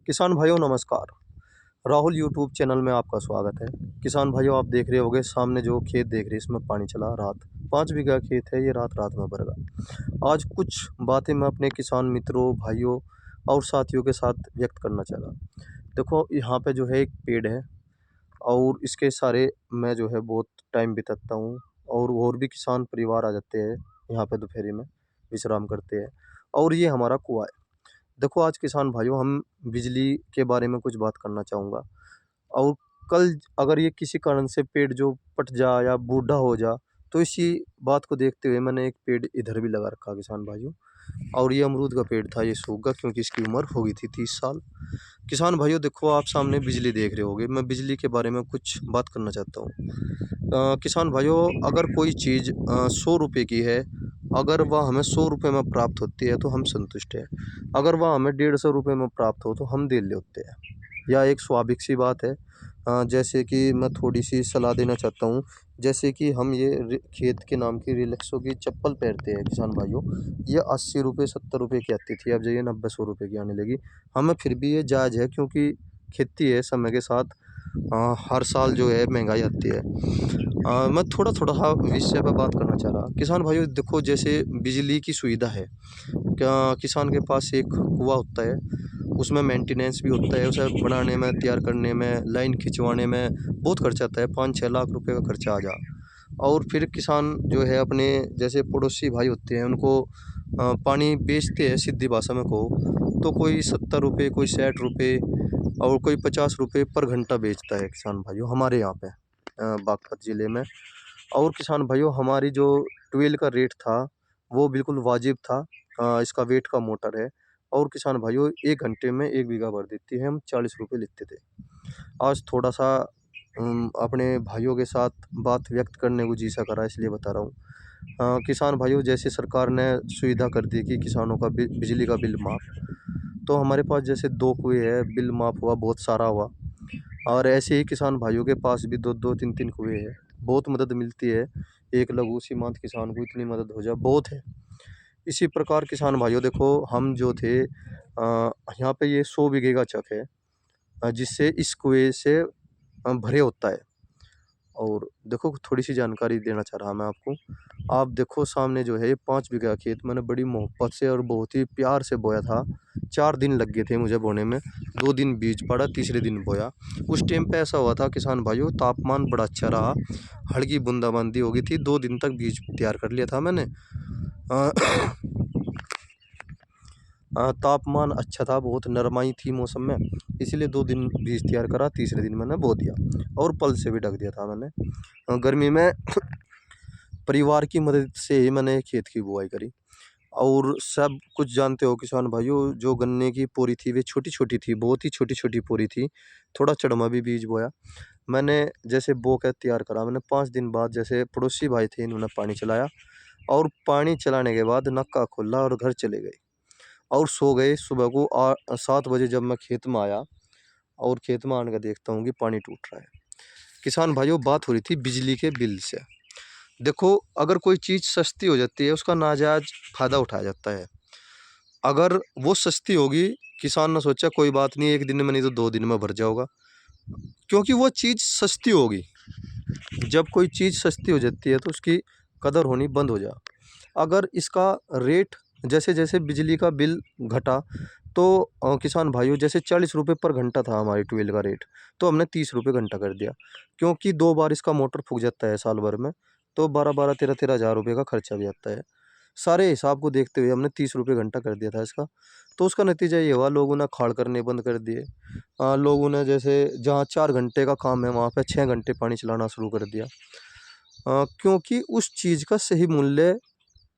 किसान भाइयों नमस्कार। राहुल यूट्यूब चैनल में आपका स्वागत है। किसान भाइयों आप देख रहे होंगे सामने जो खेत देख रहे हैं इसमें पानी चला रात 5 बीघा खेत है, ये रात रात में भर गया। आज कुछ बातें मैं अपने किसान मित्रों भाइयों और साथियों के साथ व्यक्त करना चाह रहा। देखो यहाँ पे जो है एक पेड़ है और इसके सारे मैं जो है बहुत टाइम बिताता हूँ और भी किसान परिवार आ जाते हैं यहाँ पे दोपहरी में विश्राम करते हैं और ये हमारा कुआं है। देखो आज किसान भाइयों हम बिजली के बारे में कुछ बात करना चाहूँगा और कल अगर ये किसी कारण से पेड़ जो पट जा या बूढ़ा हो जा तो इसी बात को देखते हुए मैंने एक पेड़ इधर भी लगा रखा किसान भाइयों। और ये अमरूद का पेड़ था, ये सूख गया क्योंकि इसकी उम्र हो गई थी 30 साल। किसान भाइयों देखो आप सामने बिजली देख रहे होगे, मैं बिजली के बारे में कुछ बात करना चाहता हूँ। किसान भाइयों अगर कोई चीज़ 100 रुपये की है, अगर वह हमें 100 रुपये में प्राप्त होती है तो हम संतुष्ट हैं। अगर वह हमें 150 रुपये में प्राप्त हो तो हम दिल लेते हैं। यह एक स्वाभाविक सी बात है। जैसे कि मैं थोड़ी सी सलाह देना चाहता हूँ। जैसे कि हम ये खेत के नाम की रिलैक्सो की चप्पल पहनते हैं किसान भाइयों, ये 80 रुपये 70 रुपये की आती थी, अब जो ये 90-100 रुपये की आने लगी। हमें फिर भी ये जायज़ है क्योंकि खेती है, समय के साथ हर साल जो है महंगाई आती है। मैं थोड़ा थोड़ा सा विषय पर बात करना चाह रहा। किसान भाइयों देखो जैसे बिजली की सुविधा है, क्या किसान के पास एक कुआं होता है, उसमें मेंटेनेंस भी होता है, उसे बनाने में तैयार करने में लाइन खिंचवाने में बहुत खर्चा आता है, 5-6 लाख रुपए का खर्चा आ जा। और फिर किसान जो है अपने जैसे पड़ोसी भाई होते हैं उनको पानी बेचते हैं, सीधी भाषा में कहो तो कोई 70 रुपये कोई 60 रुपये और कोई 50 रुपये पर घंटा बेचता है किसान भाइयों हमारे यहाँ पे बागपत ज़िले में। और किसान भाइयों हमारी जो ट्यूबवेल का रेट था वो बिल्कुल वाजिब था। इसका वेट का मोटर है और किसान भाइयों 1 घंटे में 1 बीघा भर देती है, हम 40 रुपये लेते थे। आज थोड़ा सा अपने भाइयों के साथ बात व्यक्त करने को जी सा करा इसलिए बता रहा हूँ। किसान भाइयों जैसे सरकार ने सुविधा कर दी कि किसानों का बिजली का बिल माफ़, तो हमारे पास जैसे 2 कुएँ हैं, बिल माफ़ हुआ बहुत सारा हुआ। और ऐसे ही किसान भाइयों के पास भी 2-2 3-3 कुएँ हैं, बहुत मदद मिलती है। एक लघु सीमांत किसान को इतनी मदद हो जाए बहुत है। इसी प्रकार किसान भाइयों देखो हम जो थे यहाँ पे ये 100 बीघे का चक है, जिससे इस कुएँ से भरे होता है। और देखो थोड़ी-सी जानकारी देना चाह रहा मैं आपको। आप देखो सामने जो है ये 5 बीघा खेत मैंने बड़ी मोहब्बत से और बहुत ही प्यार से बोया था। 4 दिन लग गए थे मुझे बोने में, 2 दिन बीज पड़ा, तीसरे दिन बोया। उस टाइम पे ऐसा हुआ था किसान भाइयों, तापमान बड़ा अच्छा रहा, हल्की बूंदाबांदी हो गई थी, 2 दिन तक बीज तैयार कर लिया था मैंने। अ, तापमान अच्छा था, बहुत नरमाई थी मौसम में, इसीलिए 2 दिन बीज तैयार करा, तीसरे दिन मैंने बो दिया और पल से भी ढक दिया था मैंने। गर्मी में परिवार की मदद से ही मैंने खेत की बुआई करी। और सब कुछ जानते हो किसान भाइयों, जो गन्ने की पोरी थी वे छोटी-छोटी थी, बहुत ही छोटी-छोटी पोरी थी। थोड़ा चढ़मा भी बीज बोया। मैंने जैसे बो के तैयार करा, मैंने 5 दिन बाद जैसे पड़ोसी भाई थे इन्होंने पानी चलाया और पानी चलाने के बाद नक्का खोला और घर चले गए और सो गए। सुबह को 7 बजे जब मैं खेत में आया और खेत में आने का देखता हूँ कि पानी टूट रहा है। किसान भाइयों बात हो रही थी बिजली के बिल से। देखो अगर कोई चीज़ सस्ती हो जाती है उसका नाजायज़ फ़ायदा उठाया जाता है। अगर वो सस्ती होगी, किसान ने सोचा कोई बात नहीं, 1 दिन में नहीं तो 2 दिन में भर जाऊँगा, क्योंकि वो चीज़ सस्ती होगी। जब कोई चीज़ सस्ती हो जाती है तो उसकी कदर होनी बंद हो जा। अगर इसका रेट जैसे-जैसे बिजली का बिल घटा तो किसान भाइयों जैसे 40 रुपये पर घंटा था हमारी ट्यूबवेल का रेट, तो हमने 30 रुपये घंटा कर दिया। क्योंकि 2 बार इसका मोटर फूक जाता है साल भर में, तो 12-12 13-13 हज़ार रुपये का खर्चा भी आता है। सारे हिसाब को देखते हुए हमने 30 रुपये घंटा कर दिया था इसका। तो उसका नतीजा ये हुआ लोगों ने खाड़ करने बंद कर दिए। लोगों ने जैसे जहाँ 4 घंटे का काम है वहाँ पे 6 घंटे पानी चलाना शुरू कर दिया। क्योंकि उस चीज़ का सही मूल्य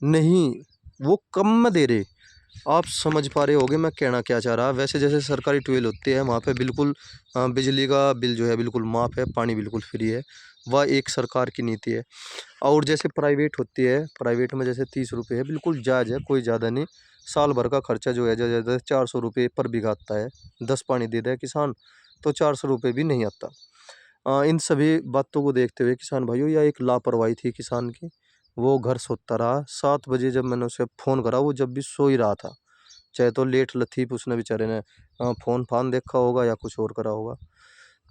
नहीं, वो कम में दे रहे। आप समझ पा रहे होंगे मैं कहना क्या चाह रहा। वैसे जैसे सरकारी ट्यूबवेल होती है वहाँ पे बिल्कुल बिजली का बिल जो है बिल्कुल माफ़ है, पानी बिल्कुल फ्री है। वह एक सरकार की नीति है। और जैसे प्राइवेट होती है, प्राइवेट में जैसे 30 रुपये है, बिल्कुल जायज़ है, कोई ज़्यादा नहीं। साल भर का खर्चा जो है ज़्यादा 400 रुपये पर बीघा आता है। 10 पानी दे दे किसान तो 400 रुपये भी नहीं आता। इन सभी बातों को देखते हुए किसान भाइयों यह एक लापरवाही थी किसान की। वो घर सोता रहा। 7 बजे जब मैंने उसे फ़ोन करा वो जब भी सो ही रहा था। चाहे तो लेट लतीफ़ उसने बेचारे ने फ़ोन फान देखा होगा या कुछ और करा होगा।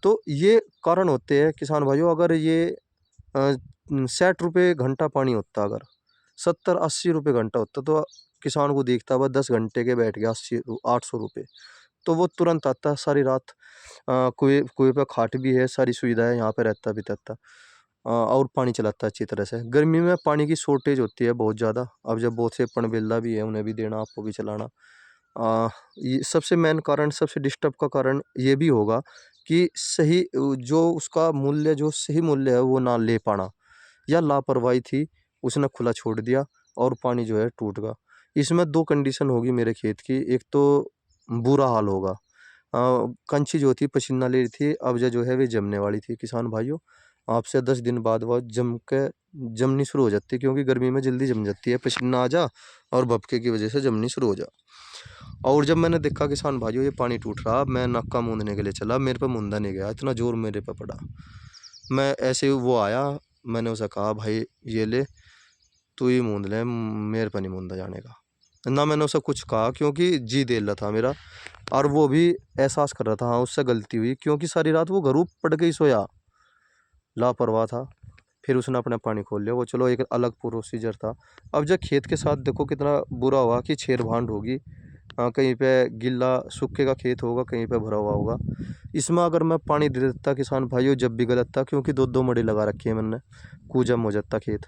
तो ये कारण होते हैं किसान भाइयों। अगर ये 60 रुपये घंटा पानी होता, अगर 70-80 रुपये घंटा होता, तो किसान को दिखता वह 10 घंटे के बैठ गया 800 रुपये। तो वो तुरंत आता सारी रात, कुएँ कुएँ पे खाट भी है, सारी सुविधाएं यहाँ पे रहता भी रहता, और पानी चलाता अच्छी तरह से। गर्मी में पानी की शॉर्टेज होती है बहुत ज़्यादा। अब जब बहुत से पनबिल्ला भी है, उन्हें भी देना, आपको भी चलाना। ये सबसे मेन कारण, सबसे डिस्टर्ब का कारण ये भी होगा कि सही जो उसका मूल्य, जो सही मूल्य है वो ना ले पाना, या लापरवाही थी, उसने खुला छोड़ दिया और पानी जो है टूट गया। इसमें 2 कंडीशन होगी मेरे खेत की। एक तो बुरा हाल होगा, कंची जो थी पसीना ले रही थी, अब जो है वे जमने वाली थी किसान भाइयों। आपसे 10 दिन बाद वह जमनी शुरू हो जाती है, क्योंकि गर्मी में जल्दी जम जाती है, पसीना आ जा और भभके की वजह से जमनी शुरू हो जा। और जब मैंने देखा किसान भाइयों ये पानी टूट रहा, मैं नक्का मूंदने के लिए चला, मेरे पे मूंदा नहीं गया, इतना जोर मेरे पे पड़ा। मैं ऐसे ही, वो आया, मैंने उसे कहा भाई ये ले, तू ही मूंद ले, मेरे पे नहीं मूंदा जाने का। ना मैंने उसे कुछ कहा, क्योंकि जी दे रहा था मेरा, और वो भी एहसास कर रहा था हाँ उससे गलती हुई, क्योंकि सारी रात वो घरों पड़ के ही सोया, लापरवाह था। फिर उसने अपना पानी खोल लिया, वो चलो एक अलग प्रोसीजर था। अब जब खेत के साथ देखो कितना बुरा हुआ कि छेड़ भांड होगी, कहीं पे गिल्ला सूखे का खेत होगा, कहीं पे भरा हुआ होगा। इसमें अगर मैं पानी दे देता किसान भाइयों, जब भी गलत था, क्योंकि 2-2 मड़ी लगा रखी है मैंने, कुजम हो जाता खेत।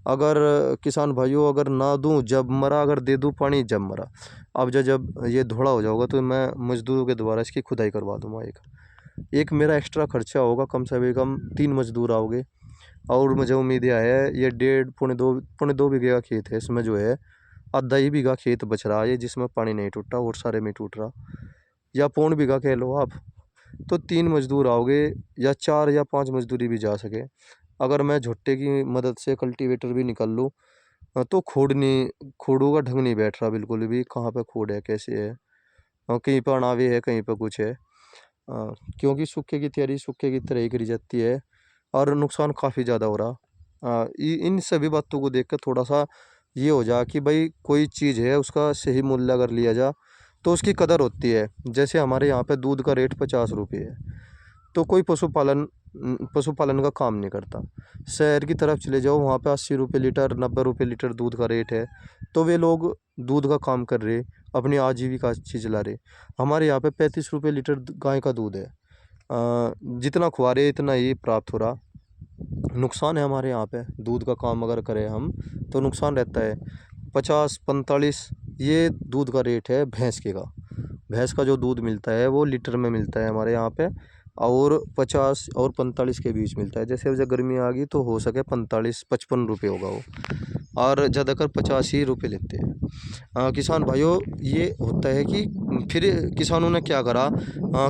अगर किसान भाइयों अगर ना दूं जब मरा, अगर दे दूं पानी जब मरा। अब जब ये धोड़ा हो जाओगा तो मैं मजदूरों के द्वारा इसकी खुदाई करवा दूंगा। एक मेरा एक्स्ट्रा खर्चा होगा, कम से कम 3 मजदूर आओगे। और मुझे उम्मीद है ये 1.5 पौने 2 बीघे का खेत है, इसमें जो है आधा ही बीघा खेत बच रहा है जिसमें पानी नहीं टूटा, और सारे में टूट रहा, या पौन बीघा कह लो आप। तो 3 मजदूर आओगे, या 4 या 5 मजदूरी भी जा सके। अगर मैं झुट्टे की मदद से कल्टीवेटर भी निकाल लूँ, तो खोड़ों का ढंग नहीं बैठ रहा बिल्कुल भी, कहाँ पे खोड़ है, कैसे है, कहीं पर अनावे है, कहीं पर कुछ है। क्योंकि सूखे की तैयारी सूखे की तरह ही करी जाती है, और नुकसान काफ़ी ज़्यादा हो रहा। इन सभी बातों को देख कर थोड़ा सा ये हो जा कि भाई कोई चीज़ है उसका सही मूल्य अगर लिया जा तो उसकी कदर होती है। जैसे हमारे यहाँ पे दूध का रेट 50 रुपये है, तो कोई पशुपालन का काम नहीं करता। शहर की तरफ चले जाओ, वहाँ पे 80 रुपये लीटर, 90 रुपये लीटर दूध का रेट है, तो वे लोग दूध का काम कर रहे, अपनी आजीविका अच्छी चला रहे। हमारे यहाँ पे 35 रुपये लीटर गाय का दूध है। जितना खुआ रहे इतना ही प्राप्त हो रहा। नुकसान है हमारे यहाँ पे, दूध का काम अगर करें हम तो नुकसान रहता है। 50-45 ये दूध का रेट है भैंस के का। भैंस का जो दूध मिलता है वो लीटर में मिलता है हमारे यहाँ पे, और 50 और 45 के बीच मिलता है। जैसे जब गर्मी आ गई तो हो सके 45-55 रुपये होगा वो, और ज़्यादातर 50 ही रुपये लेते हैं। किसान भाइयों ये होता है कि फिर किसानों ने क्या करा,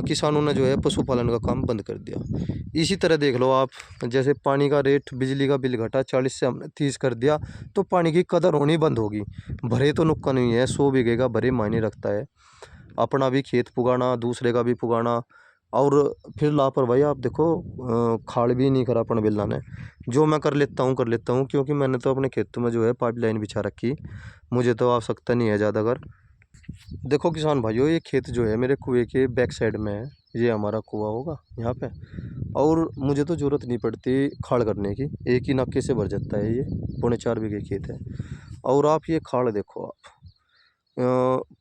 किसानों ने जो है पशुपालन का काम बंद कर दिया। इसी तरह देख लो आप, जैसे पानी का रेट, बिजली का बिल घटा 40 से हमने 30 कर दिया, तो पानी की कदर होनी बंद होगी। भरे तो नुक्का नहीं है, 100 बीघे का भरे मायने रखता है। अपना भी खेत पुगाना, दूसरे का भी पुगाना, और फिर लापरवाही आप देखो, खाड़ भी नहीं करा पनबिल्ला ने। जो मैं कर लेता हूँ, क्योंकि मैंने तो अपने खेतों में जो है पाइपलाइन बिछा रखी, मुझे तो आवश्यकता नहीं है ज़्यादा कर। देखो किसान भाइयों ये खेत जो है मेरे कुएं के बैक साइड में है, ये हमारा कुआं होगा यहाँ पे, और मुझे तो ज़रूरत नहीं पड़ती खाड़ करने की, एक ही नक्के से भर जाता है। ये 4.25 बीघे खेत है, और आप ये खाड़ देखो आप,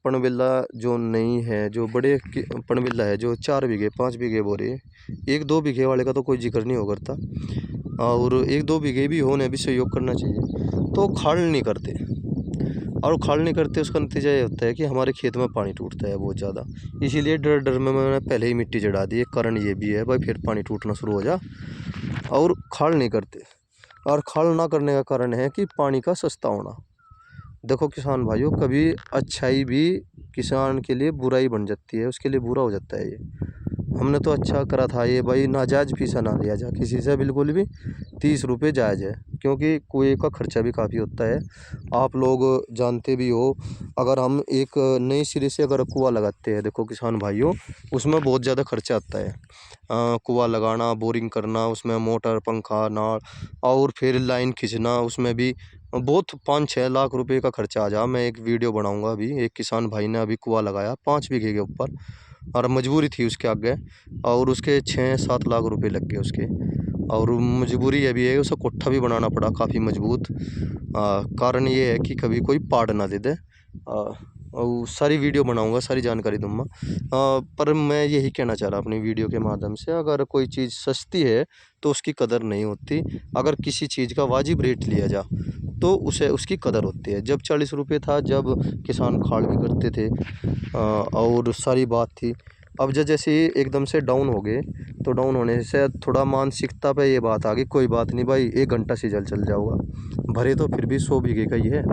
पनबिल्ला जो नहीं है, जो बड़े पनबिल्ला है जो 4 बीघे 5 बीघे बोरे, 1-2 बीघे वाले का तो कोई जिक्र नहीं हो करता, और 1-2 बीघे भी होने भी सहयोग करना चाहिए, तो खाड़ नहीं करते। और खाड़ नहीं करते उसका नतीजा ये होता है कि हमारे खेत में पानी टूटता है बहुत ज़्यादा। इसीलिए डर डर में मैंने पहले ही मिट्टी चढ़ा दी। एक कारण ये भी है भाई, फिर पानी टूटना शुरू हो जा। और खाड़ नहीं करते, और खाड़ ना करने का कारण है कि पानी का सस्ता होना। देखो किसान भाइयों कभी अच्छाई भी किसान के लिए बुराई बन जाती है, उसके लिए बुरा हो जाता है। ये हमने तो अच्छा करा था, ये भाई नाजायज़ फीसा ना लिया जा किसी से बिल्कुल भी। 30 रुपये जायज़ है, क्योंकि कुएं का खर्चा भी काफ़ी होता है, आप लोग जानते भी हो। अगर हम एक नए सिरे से अगर कुआं लगाते हैं, देखो किसान भाइयों उसमें बहुत ज़्यादा खर्चा आता है। कुआं लगाना, बोरिंग करना, उसमें मोटर, पंखा, नल, और फिर लाइन खींचना, उसमें भी बहुत 5-6 लाख रुपए का खर्चा आ जा। मैं एक वीडियो बनाऊंगा अभी। एक किसान भाई ने अभी कुआं लगाया 5 बीघे के ऊपर, और मजबूरी थी उसके आगे, और उसके 6-7 लाख रुपए लग गए उसके। और मजबूरी ये भी है, उसे कोठा भी बनाना पड़ा काफ़ी मजबूत। कारण ये है कि कभी कोई पाड़ ना दे दे। और सारी वीडियो बनाऊंगा, सारी जानकारी दूंगा। पर मैं यही कहना चाह रहा अपनी वीडियो के माध्यम से, अगर कोई चीज़ सस्ती है तो उसकी कदर नहीं होती। अगर किसी चीज़ का वाजिब रेट लिया जा तो उसे उसकी कदर होती है। जब 40 रुपये था, जब किसान खाड़ भी करते थे, और सारी बात थी। अब जैसे एकदम से डाउन हो गए, तो डाउन होने से थोड़ा मानसिकता पे ये बात आ गई, कोई बात नहीं भाई, 1 घंटा से जल चल जाऊँगा। भरे तो फिर भी 100 बीघे का ही है,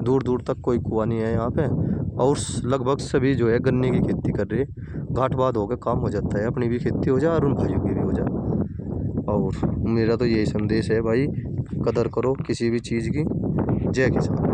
दूर दूर तक कोई कुआं नहीं है यहाँ पे। और लगभग सभी जो है गन्ने की खेती कर रहे हैं। घाट बाद होकर काम हो जाता है, अपनी भी खेती हो जाए और उन भाइयों की भी हो जाए। और मेरा तो यही संदेश है भाई, कदर करो किसी भी चीज़ की। जय किसान।